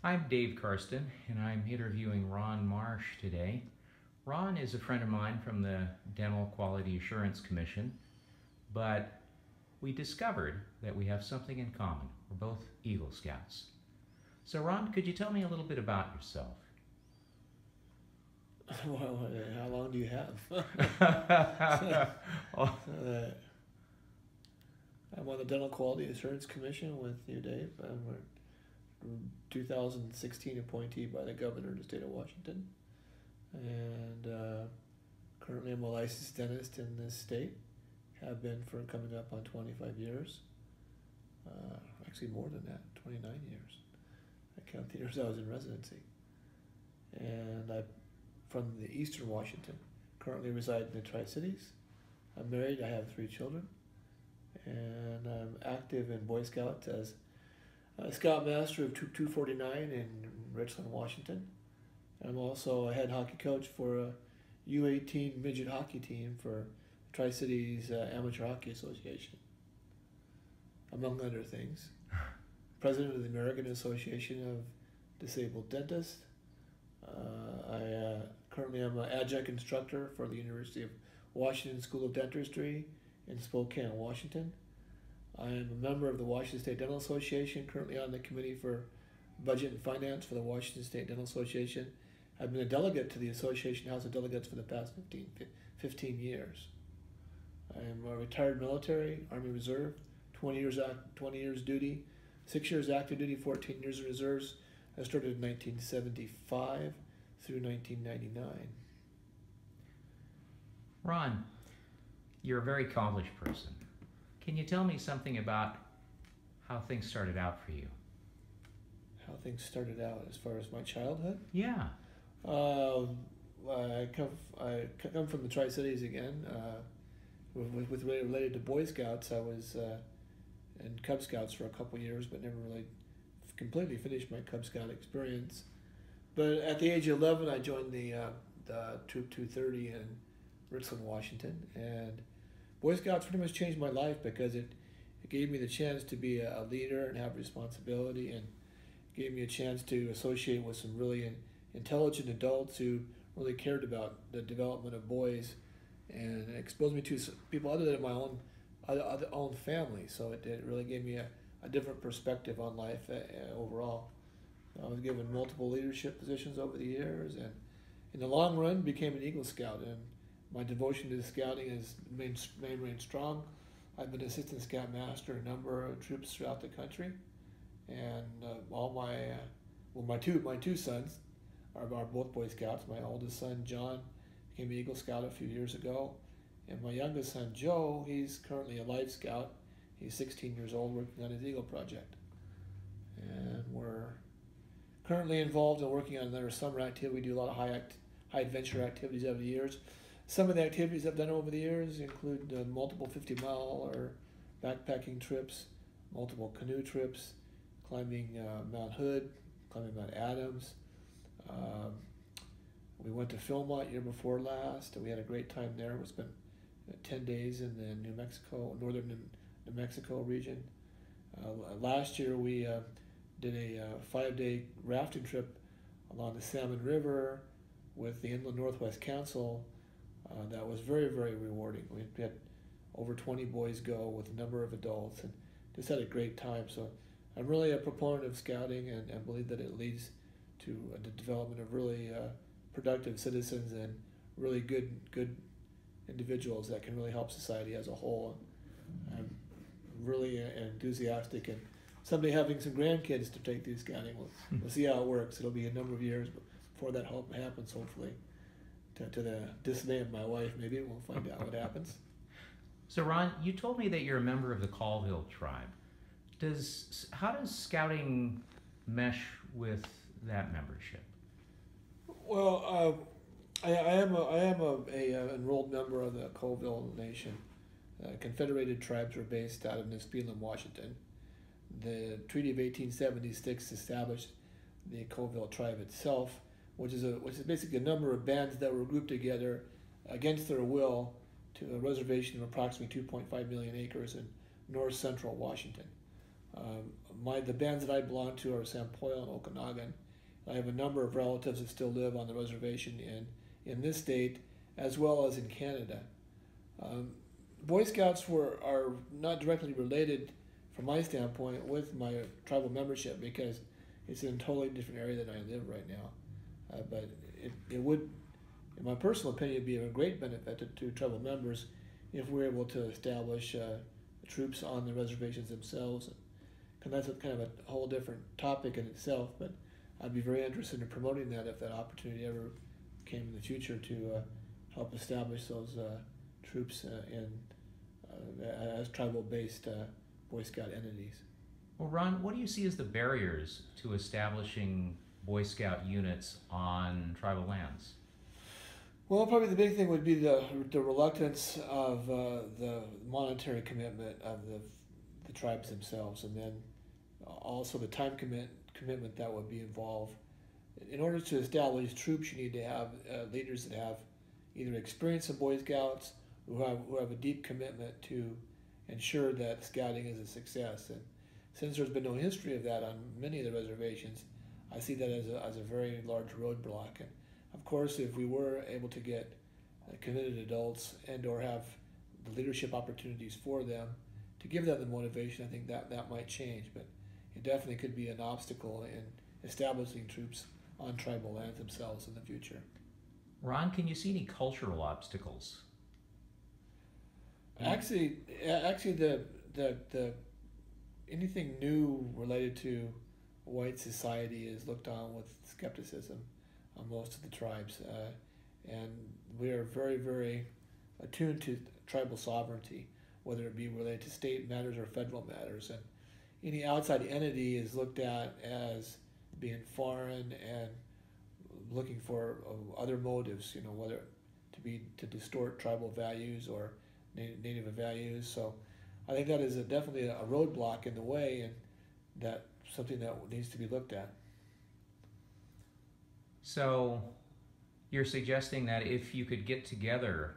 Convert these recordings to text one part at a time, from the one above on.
I'm Dave Carsten, and I'm interviewing Ron Marsh today. Ron is a friend of mine from the Dental Quality Assurance Commission, but we discovered that we have something in common. We're both Eagle Scouts. So Ron, could you tell me a little bit about yourself? Well, how long do you have? I'm on the Dental Quality Assurance Commission with you, Dave. I'm a 2016 appointee by the governor of the state of Washington. And currently I'm a licensed dentist in this state. Have been for coming up on 25 years. Actually more than that, 29 years. I count the years I was in residency. And I'm from the Eastern Washington. Currently reside in the Tri-Cities. I'm married, I have 3 children. And I'm active in Boy Scouts as a Scoutmaster of Troop 249 in Richland, Washington. I'm also a head hockey coach for a U18 midget hockey team for Tri-Cities Amateur Hockey Association, among other things. President of the American Association of Disabled Dentists. I currently am an adjunct instructor for the University of Washington School of Dentistry in Spokane, Washington. I am a member of the Washington State Dental Association, currently on the Committee for Budget and Finance for the Washington State Dental Association. I've been a delegate to the Association House of Delegates for the past 15 years. I am a retired military, Army Reserve, 20 years duty, 6 years active duty, 14 years in reserves. I started in 1975 through 1999. Ron, you're a very accomplished person. Can you tell me something about how things started out for you? How things started out as far as my childhood? Yeah. I come from the Tri-Cities again. Related to Boy Scouts, I was in Cub Scouts for a couple years, but never really completely finished my Cub Scout experience. But at the age of 11, I joined the Troop 230 in Richland, Washington, and Boy Scouts pretty much changed my life because it gave me the chance to be a leader and have responsibility, and gave me a chance to associate with some really intelligent adults who really cared about the development of boys, and it exposed me to people other than my own family. So it really gave me a different perspective on life overall. I was given multiple leadership positions over the years, and in the long run became an Eagle Scout, and my devotion to scouting has remained strong. I've been Assistant Scout Master in a number of troops throughout the country, and my two sons are both Boy Scouts. My oldest son John became an Eagle Scout a few years ago, and my youngest son Joe, he's currently a Life Scout. He's 16 years old, working on his Eagle project, and we're currently involved in working on another summer activity. We do a lot of high adventure activities over the years. Some of the activities I've done over the years include multiple 50-mile or backpacking trips, multiple canoe trips, climbing Mount Hood, climbing Mount Adams. We went to Philmont year before last, and we had a great time there. We spent 10 days in the northern New Mexico region. Last year we did a 5-day rafting trip along the Salmon River with the Inland Northwest Council. That was very, very rewarding. We had over 20 boys go with a number of adults, and just had a great time. So I'm really a proponent of scouting, and believe that it leads to the development of really productive citizens and really good individuals that can really help society as a whole. I'm really enthusiastic, and someday having some grandkids to take through scouting. We'll see how it works. It'll be a number of years before that happens, hopefully. To the dismay of my wife, maybe we'll find out what happens. So Ron, you told me that you're a member of the Colville tribe. How does scouting mesh with that membership? Well, I am a enrolled member of the Colville Nation. Confederated tribes are based out of Nispelem, Washington. The Treaty of 1876 established the Colville tribe itself, which is basically a number of bands that were grouped together against their will to a reservation of approximately 2.5 million acres in north central Washington. The bands that I belong to are Sampoil and Okanagan. I have a number of relatives that still live on the reservation in this state as well as in Canada. Boy Scouts are not directly related from my standpoint with my tribal membership because it's in a totally different area than I live right now. But it would, in my personal opinion, be of a great benefit to tribal members if we're able to establish troops on the reservations themselves. And that's kind of a whole different topic in itself, but I'd be very interested in promoting that if that opportunity ever came in the future to help establish those troops as tribal-based Boy Scout entities. Well, Ron, what do you see as the barriers to establishing Boy Scout units on tribal lands? Well, probably the big thing would be the reluctance of the monetary commitment of the tribes themselves, and then also the time commitment that would be involved. In order to establish troops, you need to have leaders that have either experience in Boy Scouts who have a deep commitment to ensure that scouting is a success. And since there's been no history of that on many of the reservations, I see that as a very large roadblock. And of course, if we were able to get committed adults and or have the leadership opportunities for them to give them the motivation, I think that might change. But it definitely could be an obstacle in establishing troops on tribal lands themselves in the future. Ron, can you see any cultural obstacles? Actually, the anything new related to white society is looked on with skepticism on most of the tribes, and we are very, very attuned to tribal sovereignty, whether it be related to state matters or federal matters, and any outside entity is looked at as being foreign and looking for other motives, whether to distort tribal values or native values. So I think that is definitely a roadblock in the way, and that something that needs to be looked at. So you're suggesting that if you could get together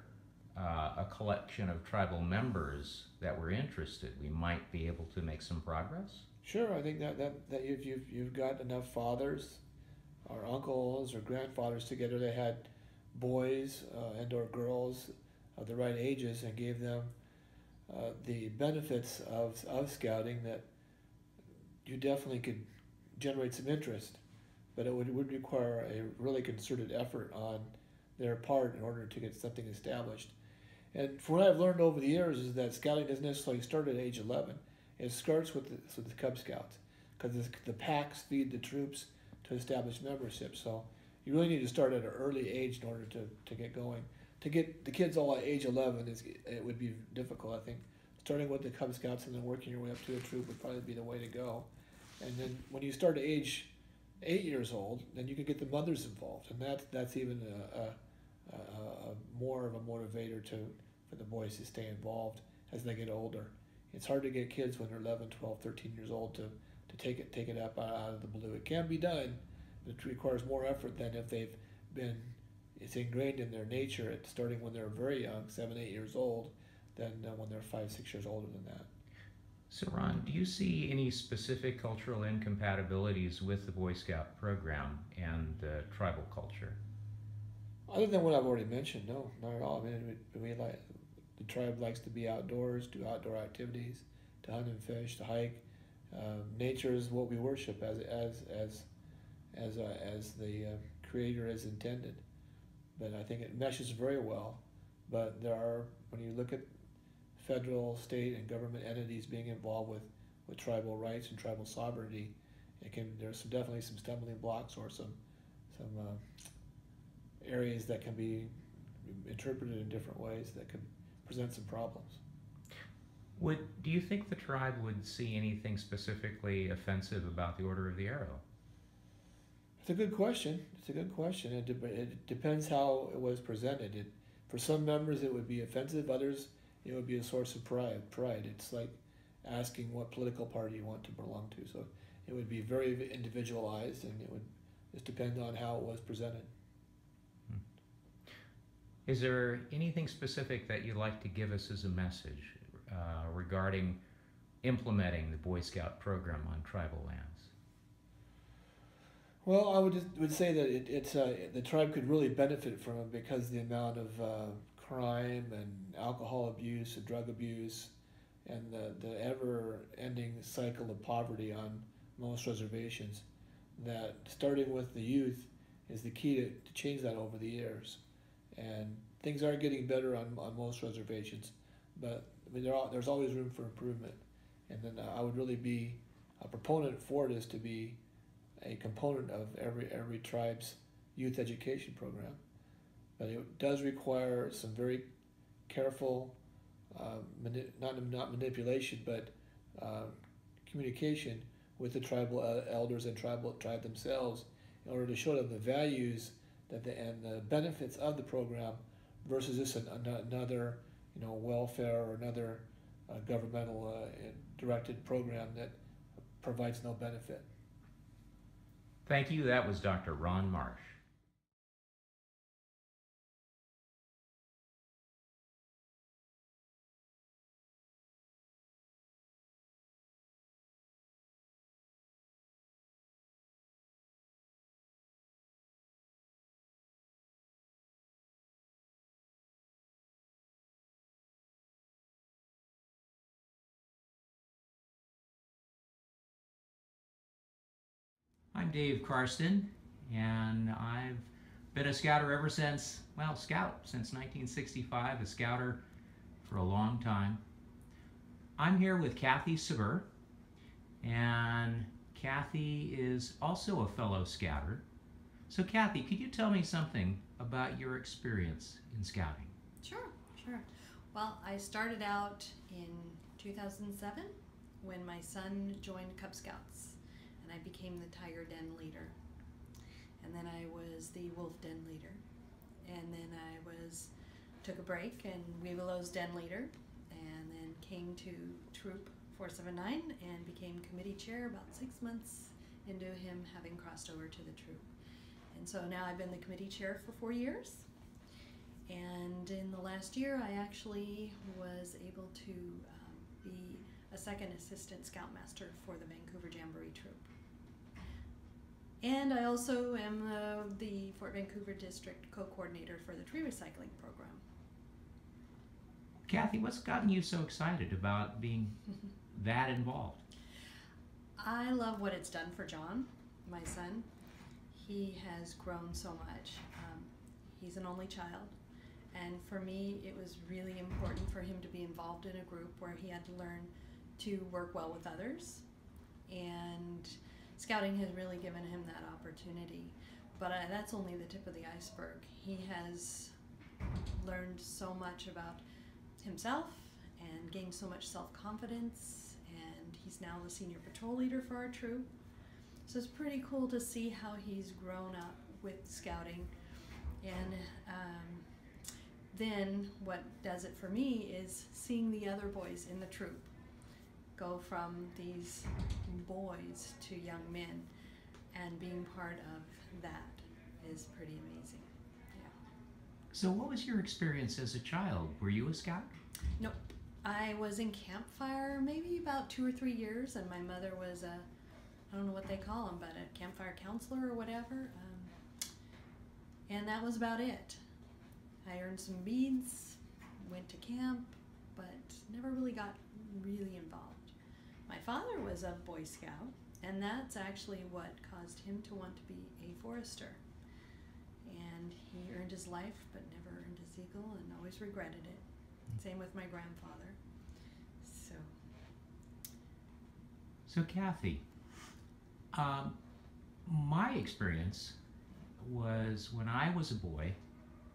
a collection of tribal members that were interested, we might be able to make some progress? Sure, I think that if you've got enough fathers or uncles or grandfathers together that had boys and or girls of the right ages and gave them the benefits of scouting, that you definitely could generate some interest, but it would require a really concerted effort on their part in order to get something established. And from what I've learned over the years is that scouting doesn't necessarily start at age 11. It starts with the Cub Scouts, because the packs feed the troops to establish membership. So you really need to start at an early age in order to get going. To get the kids all at age 11, it would be difficult, I think. Starting with the Cub Scouts and then working your way up to a troop would probably be the way to go. And then when you start at age 8 years old, then you can get the mothers involved, and that's even more of a motivator for the boys to stay involved as they get older. It's hard to get kids when they're 11, 12, 13 years old to take it up out of the blue. It can be done, but it requires more effort than if it's ingrained in their nature at starting when they're very young, 7, 8 years old, than when they're 5, 6 years older than that. So Ron, do you see any specific cultural incompatibilities with the Boy Scout program and tribal culture? Other than what I've already mentioned, no, not at all. I mean, the tribe likes to be outdoors, do outdoor activities, to hunt and fish, to hike. Nature is what we worship as the Creator has intended. But I think it meshes very well. But when you look at federal, state, and government entities being involved with tribal rights and tribal sovereignty, there's definitely some stumbling blocks or some areas that can be interpreted in different ways that could present some problems. Do you think the tribe would see anything specifically offensive about the Order of the Arrow? It's a good question. It depends how it was presented. For some members, it would be offensive. Others, it would be a source of pride. It's like asking what political party you want to belong to. So it would be very individualized, and it would just depend on how it was presented. Is there anything specific that you'd like to give us as a message regarding implementing the Boy Scout program on tribal lands? Well, I would say that it's the tribe could really benefit from it because the amount of crime and alcohol abuse and drug abuse and the ever-ending cycle of poverty on most reservations, that starting with the youth is the key to change that over the years. And things are getting better on most reservations, but I mean, there's always room for improvement. And then I would really be a proponent for this to be a component of every tribe's youth education program. But it does require some very careful, not manipulation, but communication with the tribal elders and tribe themselves in order to show them the values and the benefits of the program versus just another welfare or another governmental directed program that provides no benefit. Thank you. That was Dr. Ron Marsh. I'm Dave Carsten, and I've been a Scouter ever since, Scout since 1965, a Scouter for a long time. I'm here with Kathy Sever, and Kathy is also a fellow Scouter. So Kathy, could you tell me something about your experience in Scouting? Sure. Well, I started out in 2007 when my son joined Cub Scouts. I became the Tiger Den leader, and then I was the Wolf Den leader, and then I took a break and We Willow's Den leader, and then came to Troop 479 and became committee chair about 6 months into him having crossed over to the troop. And so now I've been the committee chair for 4 years, and in the last year I actually was able to be a second assistant scoutmaster for the Vancouver Jamboree troop. And I also am the Fort Vancouver District co-coordinator for the tree recycling program. Kathy, what's gotten you so excited about being that involved? I love what it's done for John, my son. He has grown so much. He's an only child, and for me it was really important for him to be involved in a group where he had to learn to work well with others, and Scouting has really given him that opportunity, but that's only the tip of the iceberg. He has learned so much about himself and gained so much self-confidence, and he's now the senior patrol leader for our troop. So it's pretty cool to see how he's grown up with Scouting. And then what does it for me is seeing the other boys in the troop go from these boys to young men, and being part of that is pretty amazing. Yeah. So what was your experience as a child? Were you a Scout? Nope. I was in campfire maybe about 2 or 3 years, and my mother was I don't know what they call them, but a campfire counselor or whatever. And that was about it. I earned some beads, went to camp, but never really got really involved. My father was a Boy Scout, and that's actually what caused him to want to be a forester. And he earned his life, but never earned his eagle, and always regretted it. Same with my grandfather. So Kathy, my experience was when I was a boy,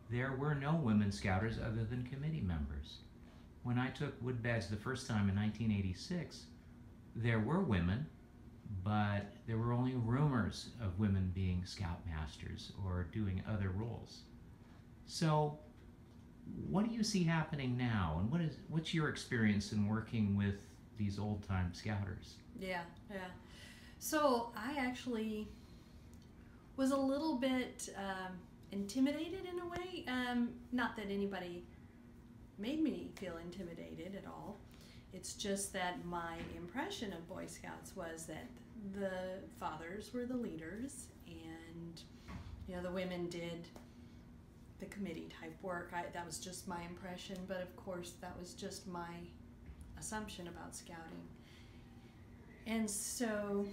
there were no women Scouters other than committee members. When I took wood badge the first time in 1986, there were women, but there were only rumors of women being Scoutmasters or doing other roles. So what do you see happening now, and what's your experience in working with these old-time Scouters? Yeah. So I actually was a little bit intimidated in a way. Not that anybody made me feel intimidated at all. It's just that my impression of Boy Scouts was that the fathers were the leaders, and the women did the committee type work. That was just my impression, but of course that was just my assumption about Scouting. And so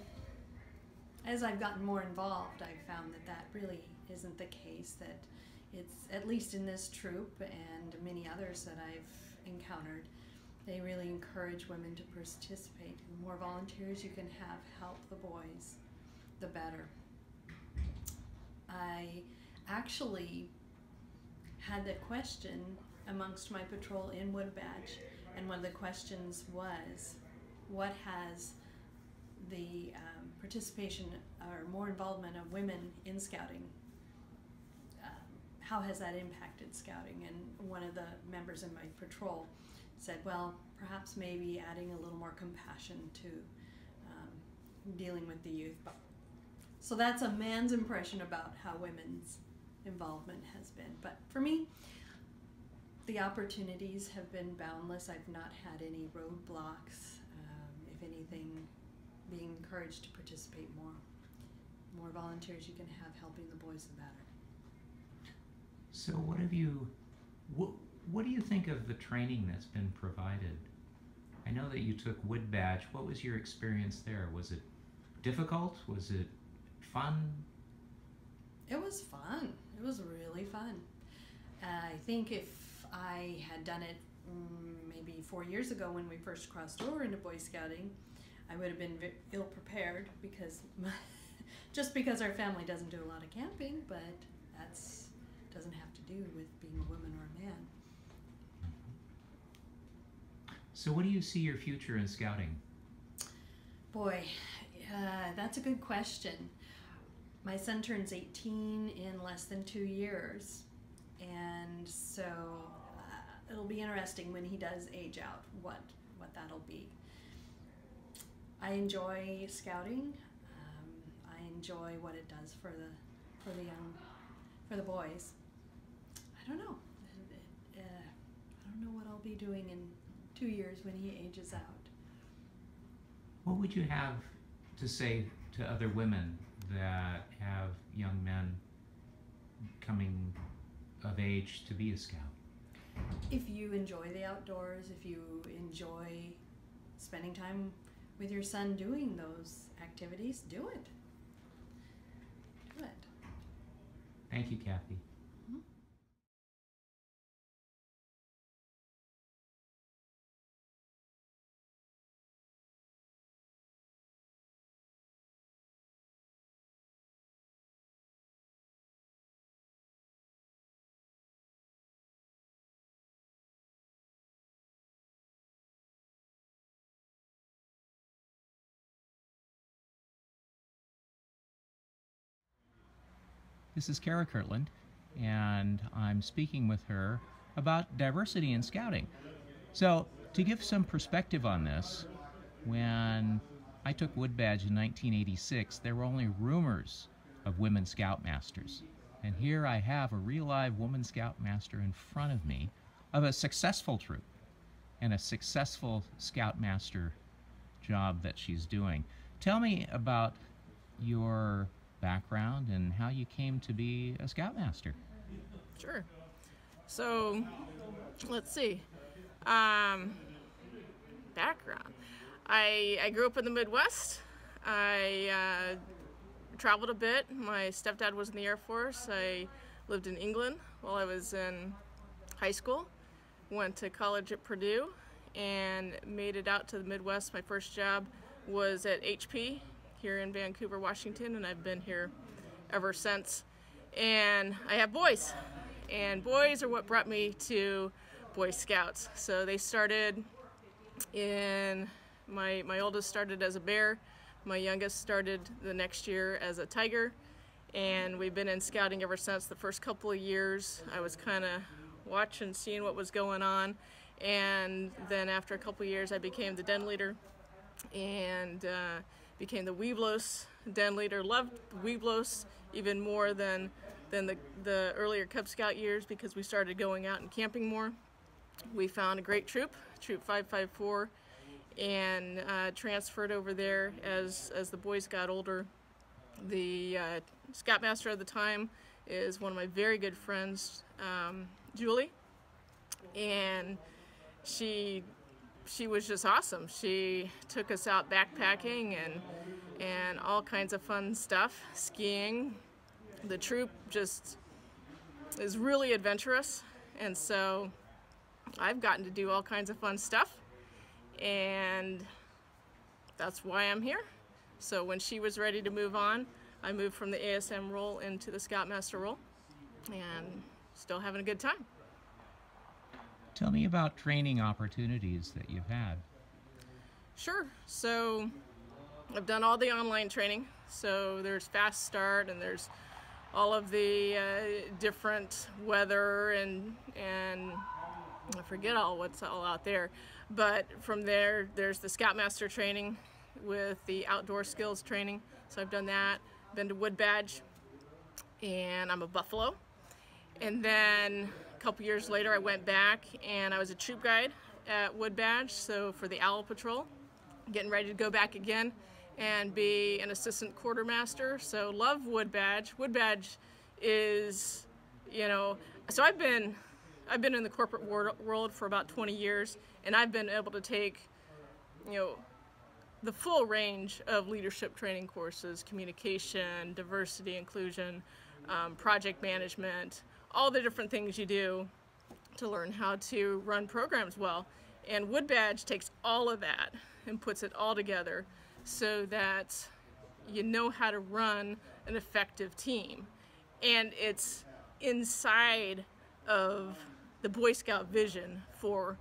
as I've gotten more involved, I've found that that really isn't the case, that it's, at least in this troop and many others that I've encountered, they really encourage women to participate. The more volunteers you can have help the boys, the better. I actually had the question amongst my patrol in Woodbatch, and one of the questions was, what has the participation or more involvement of women in Scouting, how has that impacted Scouting? And one of the members in my patrol said, well, perhaps maybe adding a little more compassion to dealing with the youth. So that's a man's impression about how women's involvement has been. But for me, the opportunities have been boundless. I've not had any roadblocks. If anything, being encouraged to participate more. More volunteers you can have helping the boys, the better. So what do you think of the training that's been provided? I know that you took Woodbatch. What was your experience there? Was it difficult? Was it fun? It was fun. It was really fun. I think if I had done it maybe 4 years ago when we first crossed over into Boy Scouting, I would have been ill prepared, because just because our family doesn't do a lot of camping, but that's doesn't have to do with being a woman or a man. So what do you see your future in Scouting? Boy, that's a good question. My son turns 18 in less than 2 years, and so it'll be interesting when he does age out what that'll be. I enjoy Scouting. I enjoy what it does for the boys. I don't know. I don't know what I'll be doing in 2 years when he ages out. What would you have to say to other women that have young men coming of age to be a scout? If you enjoy the outdoors, if you enjoy spending time with your son doing those activities, do it. Do it. Thank you, Kathy. This is Kara Kirtland, and I'm speaking with her about diversity in Scouting. So, to give some perspective on this, when I took Woodbatch in 1986, there were only rumors of women Scoutmasters. And here I have a real live woman Scoutmaster in front of me of a successful troop and a successful Scoutmaster job that she's doing. Tell me about your background and how you came to be a Scoutmaster. Sure. So, let's see. Background. I grew up in the Midwest. I traveled a bit. My stepdad was in the Air Force. I lived in England while I was in high school. Went to college at Purdue and made it out to the Midwest. My first job was at HP here in Vancouver, Washington, and I've been here ever since. And I have boys, and boys are what brought me to Boy Scouts. So they started in, my oldest started as a bear, my youngest started the next year as a tiger, and we've been in Scouting ever since. The first couple of years I was kind of watching, seeing what was going on, and then after a couple of years I became the den leader and became the Weeblos den leader. Loved Weeblos even more than the earlier Cub Scout years, because we started going out and camping more. We found a great troop, Troop 554, and transferred over there as the boys got older. The Scoutmaster at the time is one of my very good friends, Julie, and she was just awesome. She took us out backpacking and all kinds of fun stuff, skiing. The troop just is really adventurous, and so I've gotten to do all kinds of fun stuff, and that's why I'm here. So when she was ready to move on, I moved from the ASM role into the Scoutmaster role, and still having a good time. Tell me about training opportunities that you've had. Sure. So I've done all the online training. So there's Fast Start, and there's all of the different weather and I forget what's all out there. But from there, there's the Scoutmaster training with the outdoor skills training. So I've done that. Been to Wood Badge, and I'm a Buffalo. And then a couple years later, I went back and I was a troop guide at Wood Badge, so for the Owl Patrol. Getting ready to go back again and be an assistant quartermaster. So love Wood Badge. Wood Badge is, so I've been in the corporate world for about 20 years, and I've been able to take, the full range of leadership training courses: communication, diversity, inclusion, project management, all the different things you do to learn how to run programs well. And Wood Badge takes all of that and puts it all together so that you know how to run an effective team. And it's inside of the Boy Scout vision for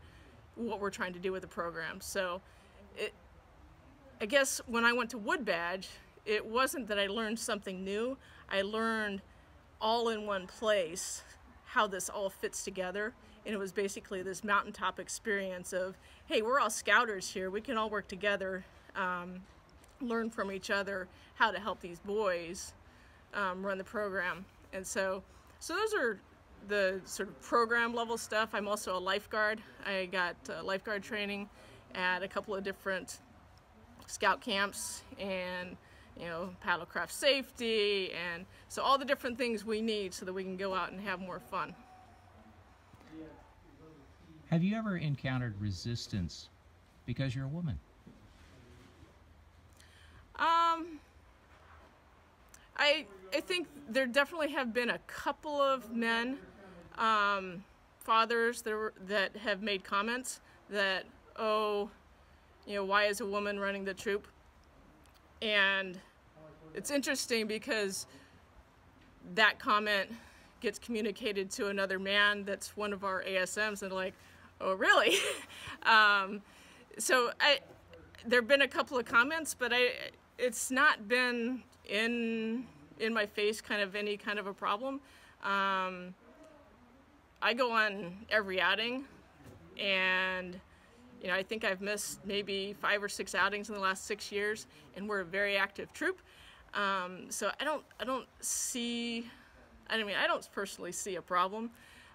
what we're trying to do with the program. So I guess when I went to Wood Badge, it wasn't that I learned something new. I learned all in one place how this all fits together. And it was basically this mountaintop experience of, hey, we're all Scouters here. We can all work together, learn from each other how to help these boys run the program. And so those are the sort of program level stuff. I'm also a lifeguard. I got lifeguard training at a couple of different scout camps, and paddlecraft safety, and so all the different things we need so that we can go out and have more fun. Have you ever encountered resistance because you're a woman? I think there definitely have been a couple of men, fathers that have made comments that, why is a woman running the troop? And it's interesting because that comment gets communicated to another man that's one of our ASMs, and they're like, oh, really? So there have been a couple of comments, but it's not been in my face kind of any kind of a problem. I go on every outing, and I think I've missed maybe 5 or 6 outings in the last 6 years, and we're a very active troop. So I don't personally see a problem.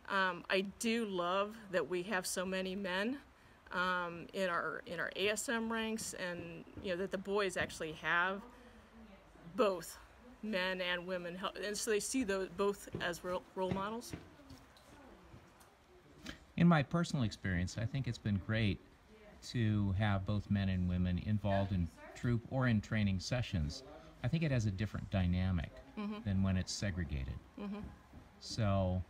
I do love that we have so many men in our ASM ranks, and that the boys actually have both men and women, and so they see those both as role models. In my personal experience, I think it's been great to have both men and women involved in troop or in training sessions. I think it has a different dynamic than when it's segregated. So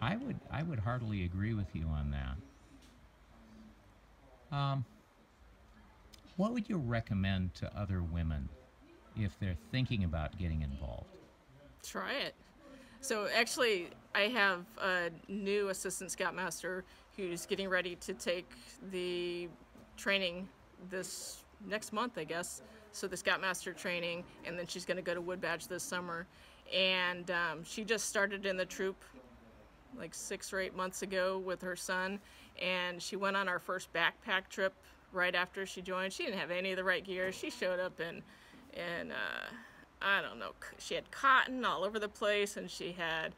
I would heartily agree with you on that. What would you recommend to other women if they're thinking about getting involved? Try it. So actually, I have a new assistant scoutmaster who's getting ready to take the training this next month, I guess. So the scoutmaster training, and then she's going to go to Wood Badge this summer. And she just started in the troop like 6 or 8 months ago with her son, and she went on our first backpack trip right after she joined. She didn't have any of the right gear. She showed up in I don't know, she had cotton all over the place, and she had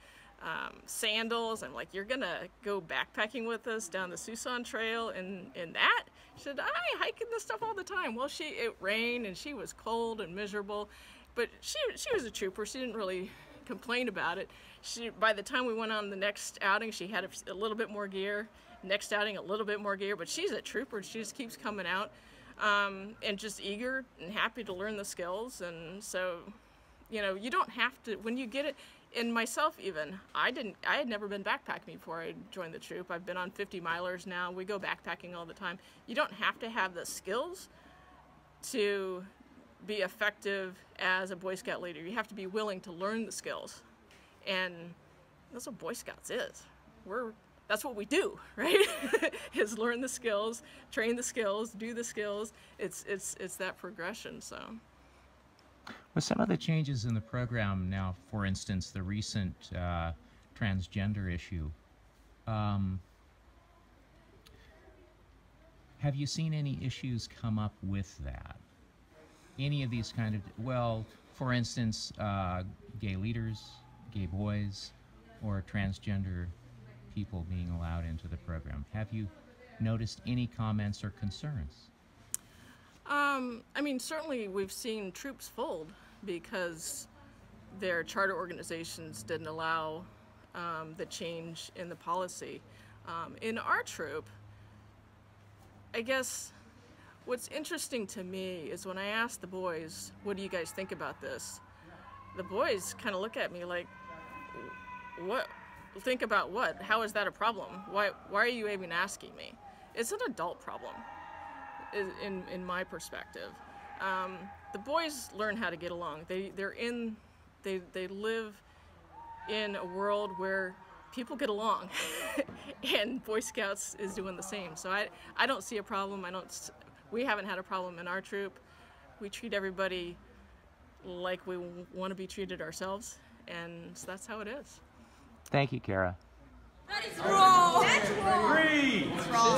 sandals. I'm like, you're gonna go backpacking with us down the Susan Trail in that? She said, I hike in this stuff all the time. Well, it rained and she was cold and miserable, but she was a trooper. She didn't really complain about it. By the time we went on the next outing, she had a little bit more gear. Next outing, a little bit more gear, but she's a trooper. She just keeps coming out and just eager and happy to learn the skills. And so, you know, you don't have to, when you get it, and myself even, I had never been backpacking before I joined the troop. I've been on 50 milers now. We go backpacking all the time. You don't have to have the skills to be effective as a Boy Scout leader. You have to be willing to learn the skills. And that's what Boy Scouts is. That's what we do, right? Is learn the skills, train the skills, do the skills. It's that progression, so. With some of the changes in the program now, for instance, the recent transgender issue, have you seen any issues come up with that? Any of these kind of, well, for instance, gay leaders, gay boys, or transgender people being allowed into the program? Have you noticed any comments or concerns? I mean, certainly we've seen troops fold because their charter organizations didn't allow the change in the policy. In our troop, I guess what's interesting to me is when I ask the boys, what do you guys think about this? The boys kind of look at me like, what? Think about what? How is that a problem? Why are you even asking me? It's an adult problem, in my perspective. The boys learn how to get along. They live in a world where people get along, and Boy Scouts is doing the same. So I don't see a problem. We haven't had a problem in our troop. We treat everybody like we want to be treated ourselves, and so that's how it is. Thank you, Kara. That is wrong. That's wrong.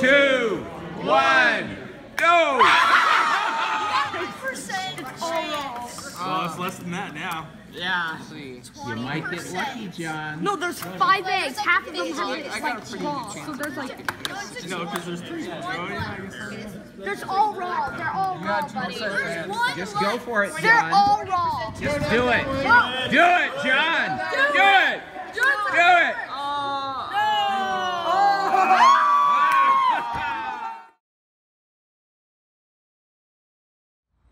3, 2, 1, go! 1% is all wrong. Well, it's less than that now. Yeah. You might get lucky, John. No, there's 5 eggs. Half of them have it like raw. So there's like No, because there's 3. there's all raw. They're all raw, buddy. Just go for it, They're John. all raw. Just do it. Do it, John. Do it. Do it.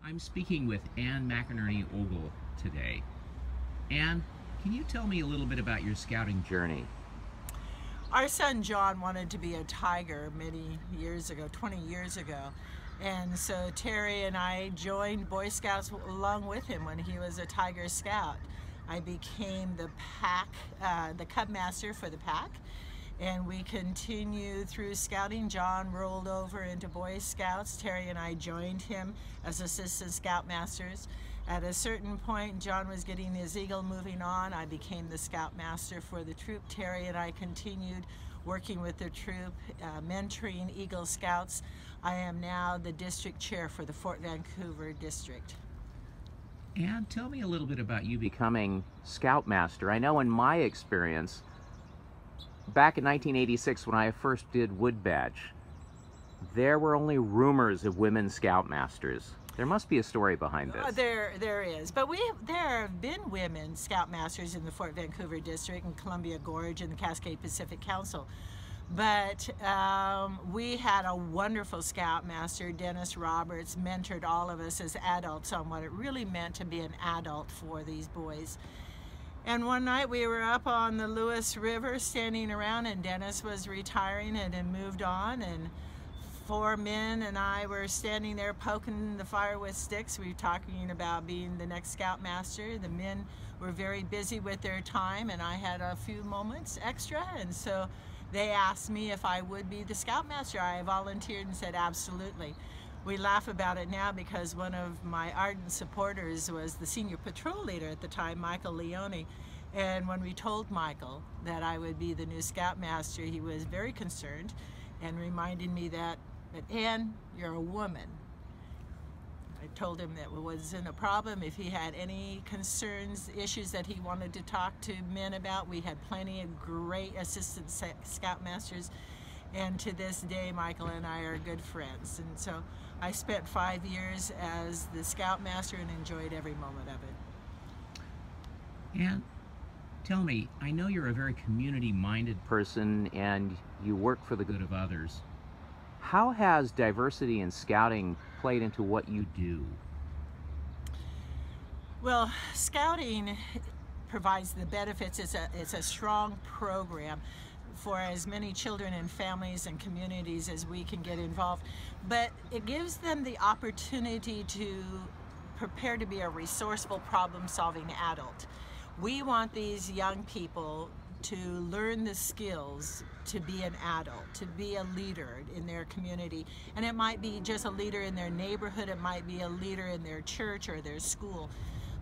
I'm speaking with Ann McEnerny-Ogle today. Ann, can you tell me a little bit about your scouting journey? Our son John wanted to be a tiger many years ago, 20 years ago. And so Terry and I joined Boy Scouts along with him when he was a Tiger Scout. I became the Cub Master for the pack. And we continued through scouting. John rolled over into Boy Scouts. Terry and I joined him as assistant scoutmasters. At a certain point, John was getting his eagle moving on. I became the scoutmaster for the troop. Terry and I continued working with the troop, mentoring Eagle Scouts. I am now the district chair for the Fort Vancouver district. And tell me a little bit about you becoming scoutmaster. I know in my experience, back in 1986 when I first did Wood Badge, there were only rumors of women scoutmasters. There must be a story behind this. There is, but there have been women scoutmasters in the Fort Vancouver district and Columbia Gorge and the Cascade Pacific Council. But we had a wonderful scoutmaster, Dennis Roberts, mentored all of us as adults on what it really meant to be an adult for these boys. And one night we were up on the Lewis River standing around, and Dennis was retiring and had moved on, and 4 men and I were standing there poking the fire with sticks. We were talking about being the next scoutmaster. The men were very busy with their time, and I had a few moments extra, and so they asked me if I would be the scoutmaster. I volunteered and said absolutely. We laugh about it now because one of my ardent supporters was the senior patrol leader at the time, Michael Leone. And when we told Michael that I would be the new scoutmaster, he was very concerned and reminded me that, Ann, you're a woman. I told him that it wasn't a problem. If he had any concerns, issues that he wanted to talk to men about, we had plenty of great assistant scoutmasters. And to this day, Michael and I are good friends. And so I spent 5 years as the Scoutmaster and enjoyed every moment of it. And tell me, I know you're a very community-minded person and you work for the good of others. How has diversity in Scouting played into what you do? Well, Scouting provides the benefits. It's a strong program for as many children and families and communities as we can get involved. But it gives them the opportunity to prepare to be a resourceful, problem-solving adult. We want these young people to learn the skills to be an adult, to be a leader in their community. And it might be just a leader in their neighborhood, it might be a leader in their church or their school.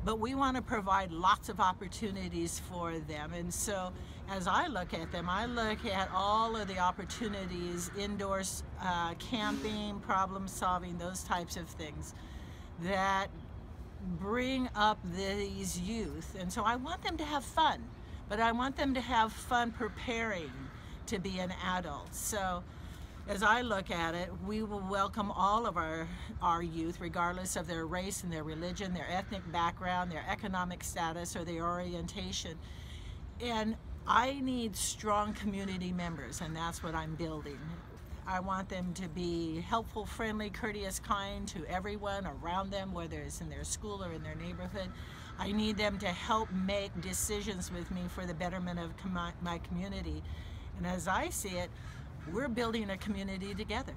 But we want to provide lots of opportunities for them. And so as I look at them, I look at all of the opportunities, indoors, camping, problem solving, those types of things that bring up these youth. And so I want them to have fun, but I want them to have fun preparing to be an adult. So as I look at it, we will welcome all of our youth, regardless of their race and their religion, their ethnic background, their economic status, or their orientation. And I need strong community members, and that's what I'm building. I want them to be helpful, friendly, courteous, kind to everyone around them, whether it's in their school or in their neighborhood. I need them to help make decisions with me for the betterment of my community. And as I see it, we're building a community together.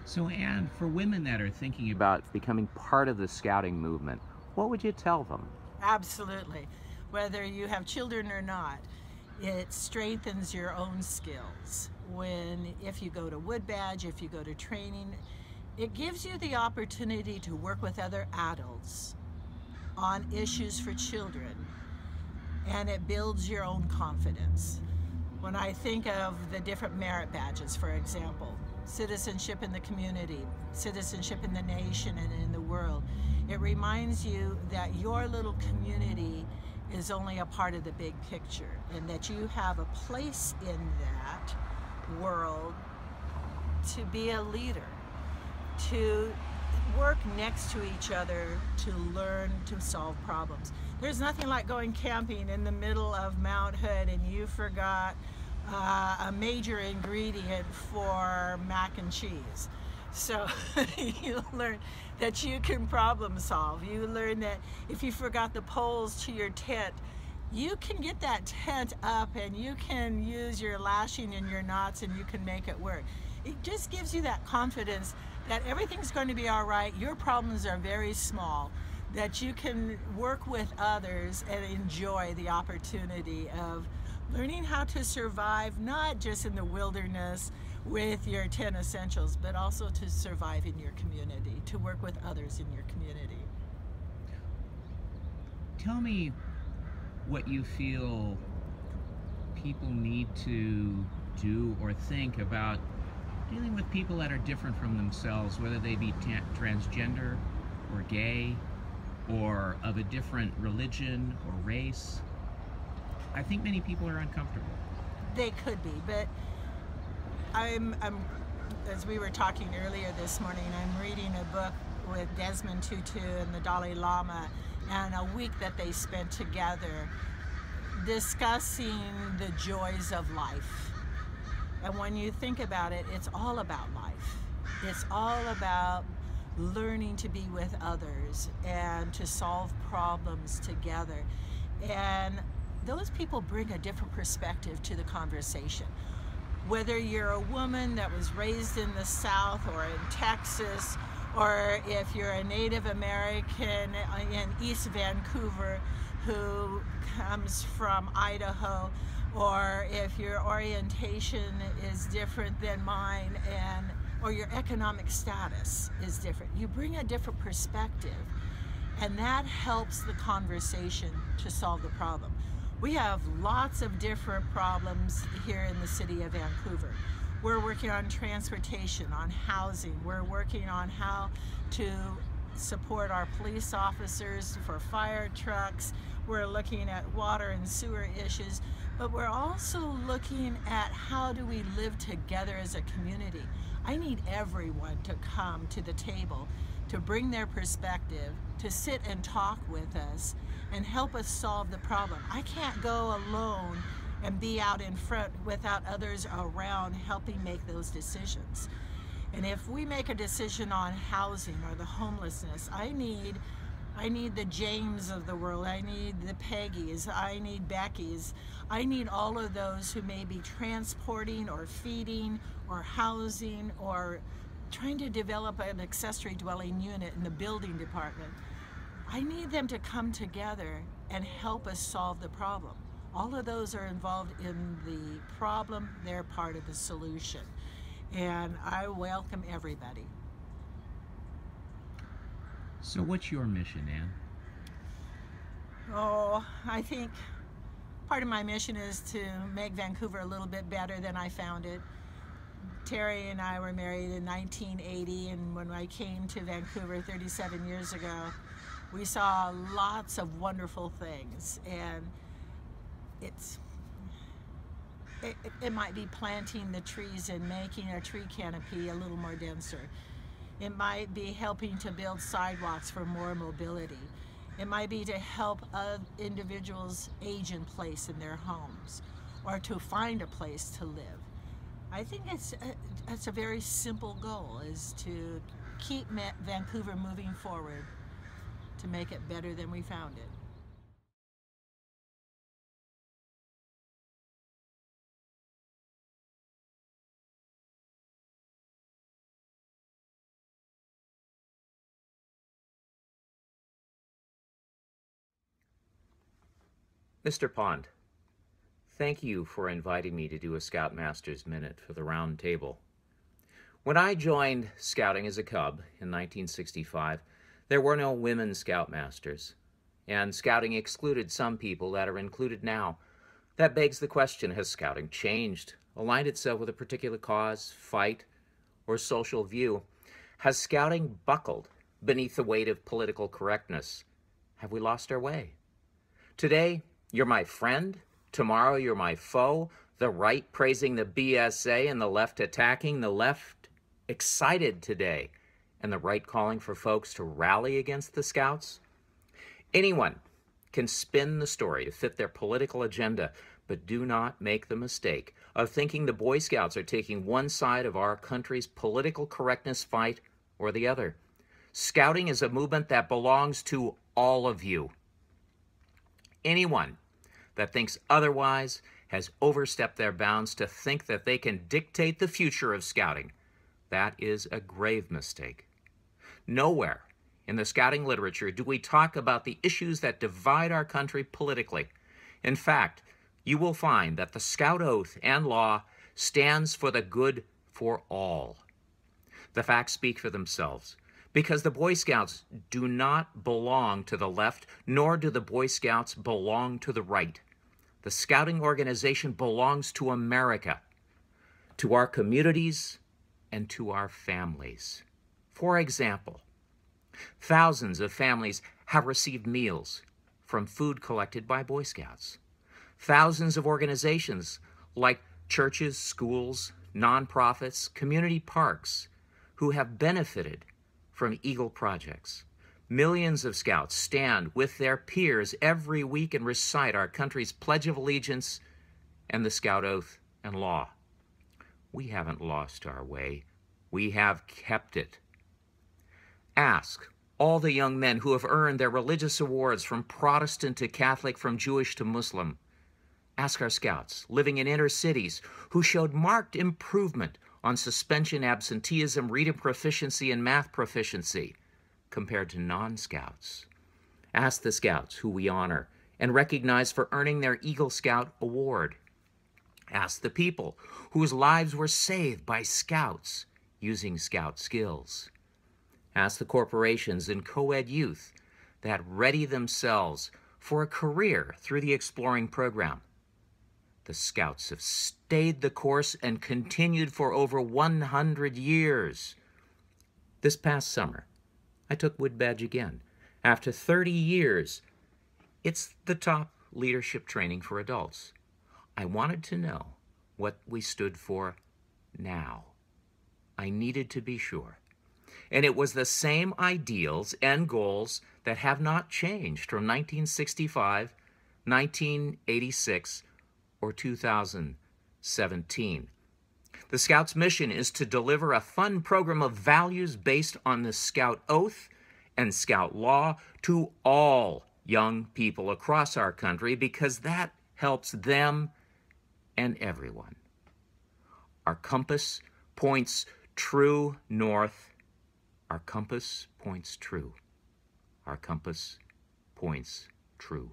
So Anne, for women that are thinking about becoming part of the Scouting movement, what would you tell them? Absolutely. Whether you have children or not, it strengthens your own skills. If you go to Wood Badge, if you go to training, it gives you the opportunity to work with other adults on issues for children, and it builds your own confidence. When I think of the different merit badges, for example, citizenship in the community, citizenship in the nation and in the world, it reminds you that your little community is only a part of the big picture, and that you have a place in that world to be a leader, to work next to each other, to learn to solve problems. There's nothing like going camping in the middle of Mount Hood and you forgot a major ingredient for mac and cheese. So you learn that you can problem solve. You learn that if you forgot the poles to your tent, you can get that tent up and you can use your lashing and your knots and you can make it work. It just gives you that confidence that everything's going to be all right. Your problems are very small, that you can work with others and enjoy the opportunity of learning how to survive, not just in the wilderness with your 10 essentials, but also to survive in your community, to work with others in your community. Tell me what you feel people need to do or think about dealing with people that are different from themselves, whether they be transgender or gay or of a different religion or race. I think many people are uncomfortable. They could be, but I'm as we were talking earlier this morning, I'm reading a book with Desmond Tutu and the Dalai Lama, and a week that they spent together discussing the joys of life. And when you think about it, it's all about life. It's all about learning to be with others and to solve problems together. And those people bring a different perspective to the conversation. Whether you're a woman that was raised in the South or in Texas, or if you're a Native American in East Vancouver who comes from Idaho, or if your orientation is different than mine, or your economic status is different, you bring a different perspective, and that helps the conversation to solve the problem. We have lots of different problems here in the city of Vancouver. We're working on transportation, on housing. We're working on how to support our police officers for fire trucks. we're looking at water and sewer issues, but we're also looking at how do we live together as a community. I need everyone to come to the table, to bring their perspective, to sit and talk with us and help us solve the problem. I can't go alone and be out in front without others around helping make those decisions. And if we make a decision on housing or the homelessness, I need the James of the world, I need the Peggies, I need Becky's, I need all of those who may be transporting or feeding or housing or trying to develop an accessory dwelling unit in the building department. I need them to come together and help us solve the problem. All of those are involved in the problem, they're part of the solution. And I welcome everybody. So what's your mission, Ann? Oh, I think part of my mission is to make Vancouver a little bit better than I found it. Terry and I were married in 1980, and when I came to Vancouver 37 years ago, we saw lots of wonderful things, and it might be planting the trees and making a tree canopy a little more denser. It might be helping to build sidewalks for more mobility. It might be to help individuals age in place in their homes or to find a place to live. I think it's a very simple goal, is to keep Vancouver moving forward to make it better than we found it. Mr. Pond, thank you for inviting me to do a Scoutmaster's Minute for the Round Table. When I joined Scouting as a cub in 1965, there were no women Scoutmasters, and Scouting excluded some people that are included now. That begs the question, has Scouting changed, aligned itself with a particular cause, fight, or social view? Has Scouting buckled beneath the weight of political correctness? Have we lost our way? Today, you're my friend. Tomorrow, you're my foe. The right praising the BSA and the left attacking the left. Excited today. And the right calling for folks to rally against the Scouts. Anyone can spin the story to fit their political agenda, but do not make the mistake of thinking the Boy Scouts are taking one side of our country's political correctness fight or the other. Scouting is a movement that belongs to all of you. Anyone that thinks otherwise has overstepped their bounds to think that they can dictate the future of Scouting. That is a grave mistake. Nowhere in the Scouting literature do we talk about the issues that divide our country politically. In fact, you will find that the Scout Oath and law stands for the good for all. The facts speak for themselves. Because the Boy Scouts do not belong to the left, nor do the Boy Scouts belong to the right. The Scouting organization belongs to America, to our communities, and to our families. For example, thousands of families have received meals from food collected by Boy Scouts. Thousands of organizations like churches, schools, nonprofits, community parks who have benefited from Eagle projects. Millions of Scouts stand with their peers every week and recite our country's Pledge of Allegiance and the Scout Oath and law. We haven't lost our way. We have kept it. Ask all the young men who have earned their religious awards from Protestant to Catholic, from Jewish to Muslim. Ask our Scouts living in inner cities who showed marked improvement on suspension, absenteeism, reading proficiency, and math proficiency compared to non-Scouts. Ask the Scouts who we honor and recognize for earning their Eagle Scout Award. Ask the people whose lives were saved by Scouts using Scout skills. Ask the corporations and co-ed youth that ready themselves for a career through the Exploring program. The Scouts have stayed the course and continued for over 100 years. This past summer, I took Wood Badge again. After 30 years, It's the top leadership training for adults. I wanted to know what we stood for now. I needed to be sure. And it was the same ideals and goals that have not changed from 1965, 1986, or 2017. The Scouts' mission is to deliver a fun program of values based on the Scout Oath and Scout Law to all young people across our country, because that helps them and everyone. Our compass points true north. Our compass points true. Our compass points true.